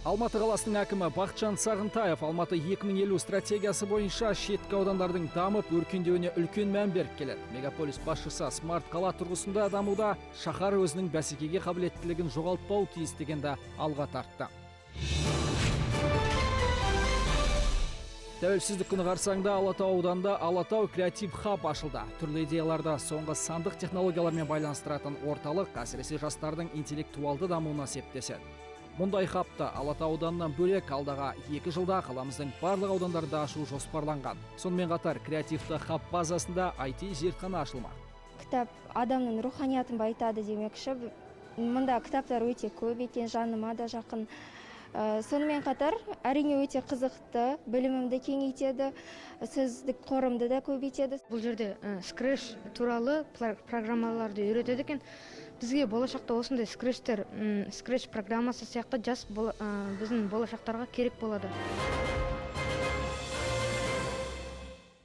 Алматы қаласының әкімі Бақытжан Сағынтаев Алматы 2050 стратегиясы бойынша шеткі аудандардың дамып өркендеуіне үлкен мән беріп келеді. Мегаполис басшысы смарт қала тұрғысында дамуда шаһар өзінің бәсекеге қабілеттілігін жоғалтпау тиіс дегенді алға тартты. Тәуелсіздік күні қарсаңында Алатау ауданында Алатау креатив хаб ашылды. Түрлі идеяларды соңғы сандық технологиялармен байланыстыратын орталық әсіресе жастардың интеллектуалды дамуына септеседі. Мұндай хабты Алатау ауданынан бөлек алдағы 2 жылда қаламыздың барлық аудандарында ашу жоспарланған. Сонымен қатар креативті хаб базасында IT зертхана ашылмақ. Кітап адамның руханиятын байытады демекші. Мұнда кітаптар өте көп екен, жаныма да жақын. Сонымен қатар әрине өте қызықты, білімімді кеңейтеді, сөздік қорымды да көбейтеді. Бұл жерде скрэш туралы программаларды үйретеді екен. Бізге болашақта осындай скрэш программасы сияқты біздің болашақтарға керек болады.